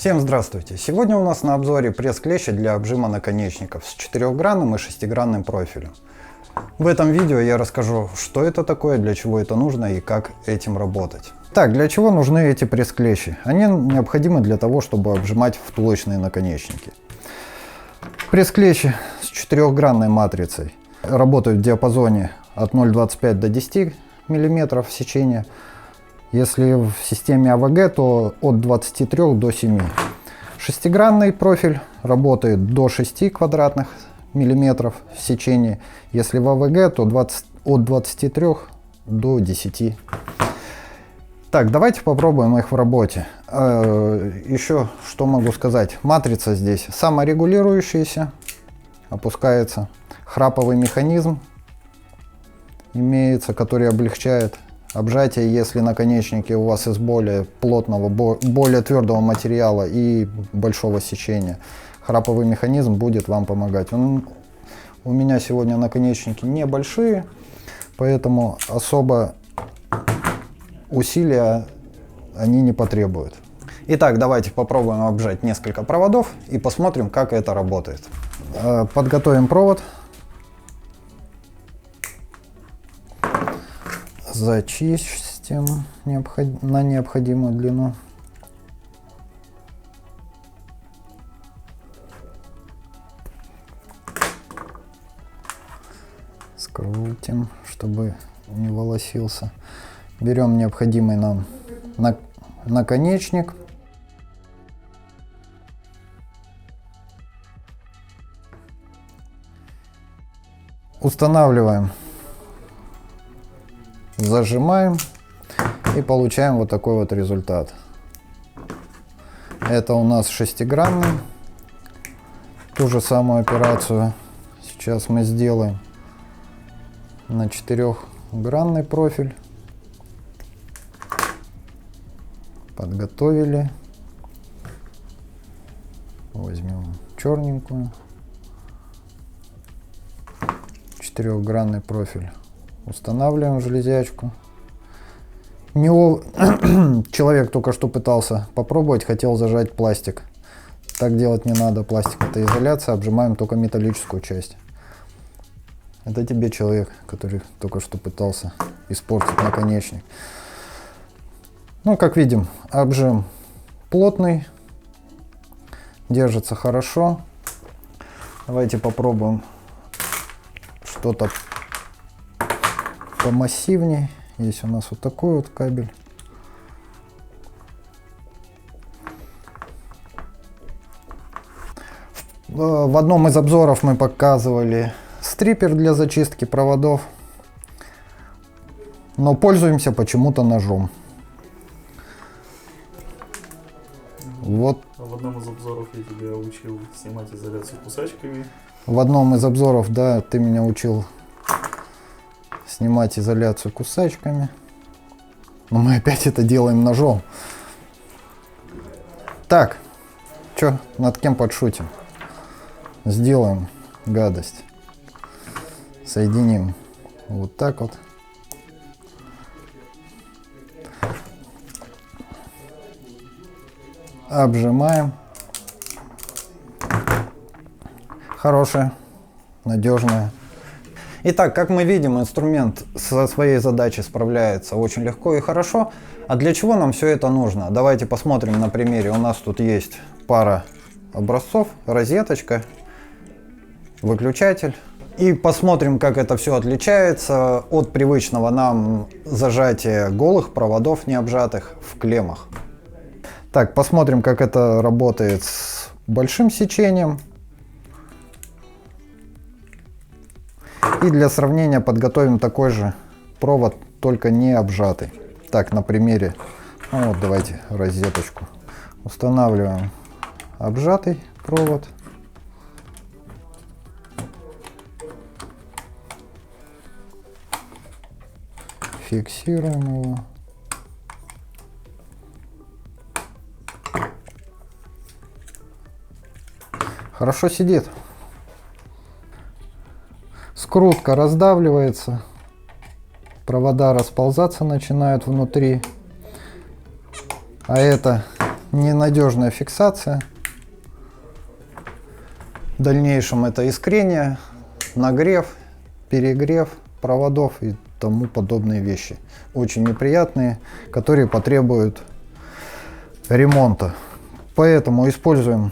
Всем здравствуйте! Сегодня у нас на обзоре пресс-клещи для обжима наконечников с 4-гранным и 6-гранным профилем. В этом видео я расскажу, что это такое, для чего это нужно и как этим работать. Так, для чего нужны эти пресс-клещи? Они необходимы для того, чтобы обжимать втулочные наконечники. Пресс-клещи с 4-гранной матрицей работают в диапазоне от 0,25 до 10 мм сечения. Если в системе АВГ, то от 23 до 7. Шестигранный профиль работает до 6 квадратных миллиметров в сечении. Если в АВГ, то от 23 до 10. Так, давайте попробуем их в работе. Еще что могу сказать. Матрица здесь саморегулирующаяся, опускается. Храповый механизм имеется, который облегчает обжатие, если наконечники у вас из более плотного, более твердого материала и большого сечения. Храповый механизм будет вам помогать. У меня сегодня наконечники небольшие, поэтому особо усилия они не потребуют. Итак, давайте попробуем обжать несколько проводов и посмотрим, как это работает. Подготовим провод. Зачистим на необходимую длину. Скрутим, чтобы не волосился. Берем необходимый нам наконечник. Устанавливаем. Зажимаем и получаем вот такой вот результат. Это у нас шестигранный. Ту же самую операцию сейчас мы сделаем на 4-гранный профиль. Подготовили. Возьмем черненькую. 4-гранный профиль. Устанавливаем железячку. Человек только что пытался попробовать, хотел зажать пластик. Так делать не надо. Пластик — это изоляция. Обжимаем только металлическую часть. Это тебе человек, который только что пытался испортить наконечник. Ну, как видим, обжим плотный. Держится хорошо. Давайте попробуем что-то помассивнее. Есть у нас вот такой вот кабель. В одном из обзоров мы показывали стриппер для зачистки проводов, но пользуемся почему-то ножом. Вот. В одном из обзоров я тебя учил снимать изоляцию кусачками. В одном из обзоров, да, ты меня учил снимать изоляцию кусачками. Но мы опять это делаем ножом. Так, что, над кем подшутим? Сделаем гадость. Соединим вот так вот. Обжимаем. Хорошая, надежная. Итак, как мы видим, инструмент со своей задачей справляется очень легко и хорошо. А для чего нам все это нужно? Давайте посмотрим на примере. У нас тут есть пара образцов, розеточка, выключатель. И посмотрим, как это все отличается от привычного нам зажатия голых проводов, не обжатых, в клеммах. Так, посмотрим, как это работает с большим сечением. И для сравнения подготовим такой же провод, только не обжатый. Так, на примере, ну вот давайте розеточку. Устанавливаем обжатый провод. Фиксируем его. Хорошо сидит. Скрутка раздавливается. Провода расползаться начинают внутри. А это ненадежная фиксация. В дальнейшем это искрение, нагрев, перегрев проводов и тому подобные вещи. Очень неприятные, которые потребуют ремонта. Поэтому используем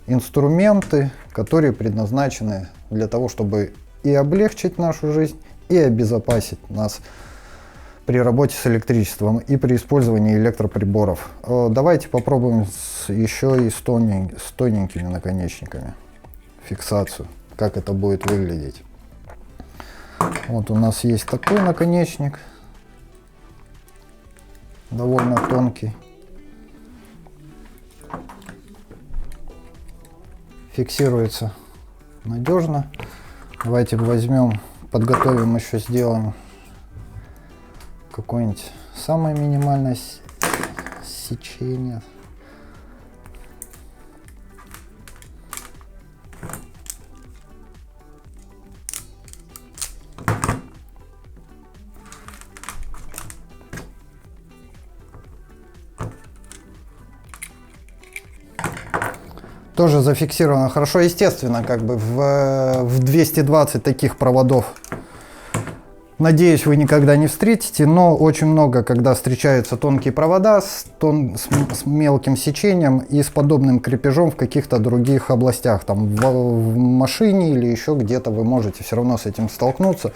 инструменты, которые предназначены для того, чтобы и облегчить нашу жизнь, и обезопасить нас при работе с электричеством и при использовании электроприборов. Давайте попробуем еще и с тоненькими наконечниками фиксацию, как это будет выглядеть. Вот у нас есть такой наконечник, довольно тонкий. Фиксируется надежно. Давайте возьмем, подготовим, еще сделаем какое-нибудь самое минимальное сечение. Тоже зафиксировано хорошо, естественно, как бы в 220 таких проводов, надеюсь, вы никогда не встретите, но очень много, когда встречаются тонкие провода с мелким сечением и с подобным крепежом в каких-то других областях, там в машине или еще где-то вы можете все равно с этим столкнуться.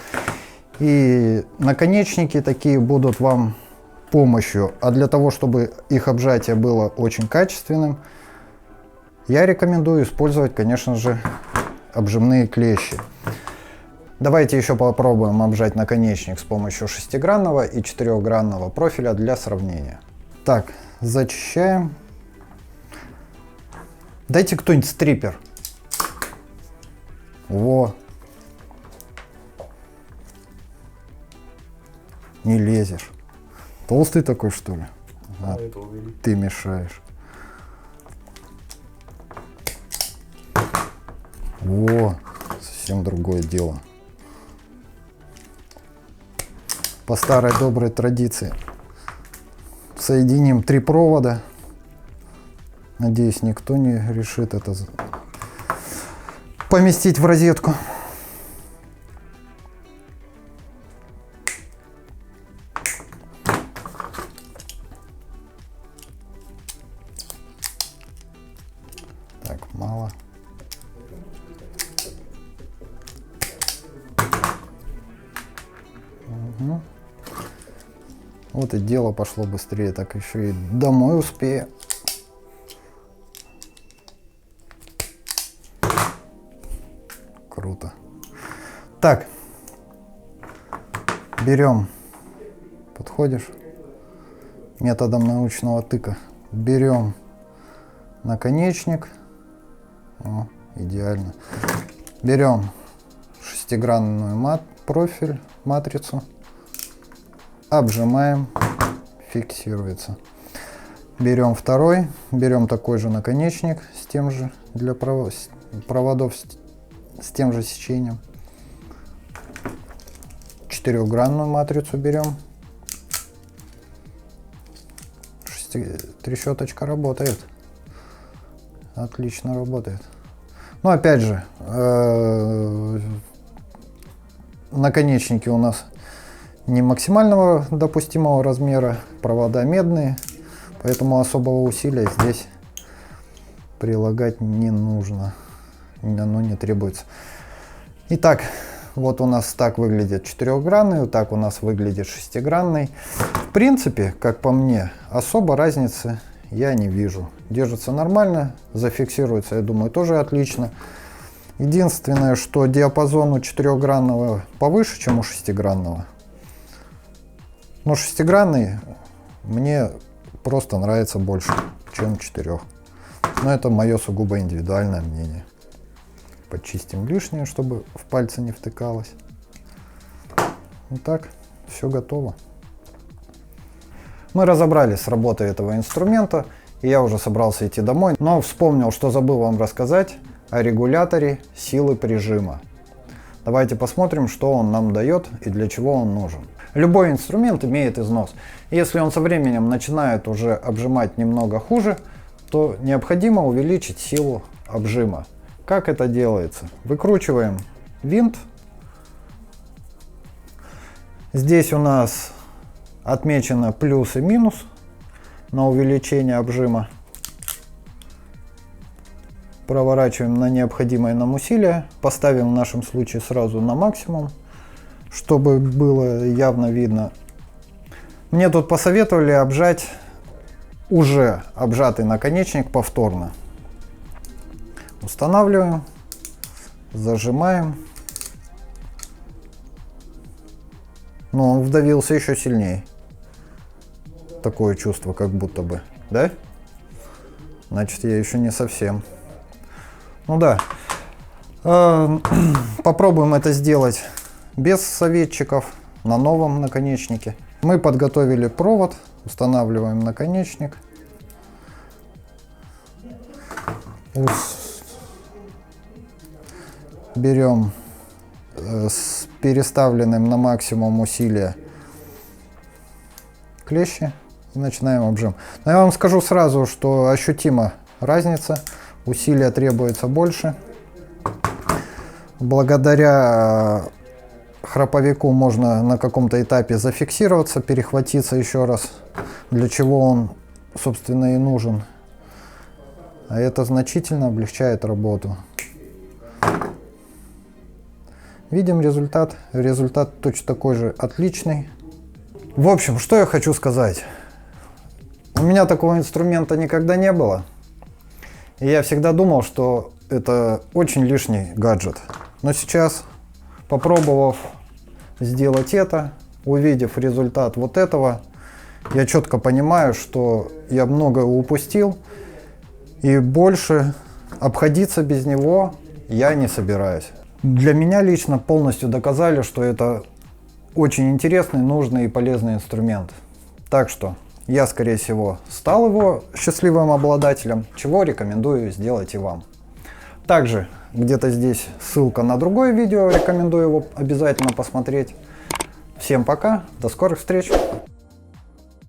И наконечники такие будут вам помощью, а для того, чтобы их обжатие было очень качественным, я рекомендую использовать, конечно же, обжимные клещи. Давайте еще попробуем обжать наконечник с помощью 6-гранного и 4-гранного профиля для сравнения. Так, зачищаем. Дайте кто-нибудь стрипер. Во. Не лезешь. Толстый такой, что ли? А, ты мешаешь. Во, совсем другое дело. По старой доброй традиции соединим 3 провода. Надеюсь, никто не решит это поместить в розетку. Так, мало. Угу. Вот и дело пошло быстрее, так еще и домой успею. Круто. Так, берем, подходишь методом научного тыка, берем наконечник. О, идеально. Берем 6-гранную профиль, матрицу, обжимаем, фиксируется. Берем второй, берем такой же наконечник с тем же для проводов с тем же сечением. 4-гранную матрицу берем. Трещоточка работает. Отлично работает. Но опять же, наконечники у нас не максимального допустимого размера, провода медные, поэтому особого усилия здесь прилагать не нужно, оно не требуется. Итак, вот у нас так выглядит 4-гранный, вот так у нас выглядит 6-гранный. В принципе, как по мне, особо разницы я не вижу. Держится нормально, зафиксируется, я думаю, тоже отлично. Единственное, что диапазон у 4-гранного повыше, чем у 6-гранного. Но 6-гранный мне просто нравится больше, чем 4. Но это мое сугубо индивидуальное мнение. Почистим лишнее, чтобы в пальцы не втыкалось. Вот так, все готово. Мы разобрались с работой этого инструмента, и я уже собрался идти домой, но вспомнил, что забыл вам рассказать о регуляторе силы прижима. Давайте посмотрим, что он нам дает и для чего он нужен. Любой инструмент имеет износ. Если он со временем начинает уже обжимать немного хуже, то необходимо увеличить силу обжима. Как это делается? Выкручиваем винт. Здесь у нас отмечено плюс и минус на увеличение обжима. Проворачиваем на необходимое нам усилие. Поставим в нашем случае сразу на максимум, чтобы было явно видно. Мне тут посоветовали обжать уже обжатый наконечник повторно. Устанавливаем, зажимаем. Но он вдавился еще сильнее. Такое чувство, как будто бы, да? Значит, я еще не совсем. Ну да. Попробуем это сделать без советчиков на новом наконечнике. Мы подготовили провод, устанавливаем наконечник. Берем с переставленным на максимум усилия клещи и начинаем обжим. Но я вам скажу сразу, что ощутима разница. Усилия требуется больше. Благодаря храповику можно на каком-то этапе зафиксироваться, перехватиться еще раз, для чего он, собственно, и нужен. А это значительно облегчает работу. Видим результат. Результат точно такой же отличный. В общем, что я хочу сказать. У меня такого инструмента никогда не было. И я всегда думал, что это очень лишний гаджет. Но сейчас, попробовав сделать это, увидев результат вот этого, я четко понимаю, что я многое упустил. И больше обходиться без него я не собираюсь. Для меня лично полностью доказали, что это очень интересный, нужный и полезный инструмент. Так что я, скорее всего, стал его счастливым обладателем, чего рекомендую сделать и вам. Также где-то здесь ссылка на другое видео, рекомендую его обязательно посмотреть. Всем пока, до скорых встреч!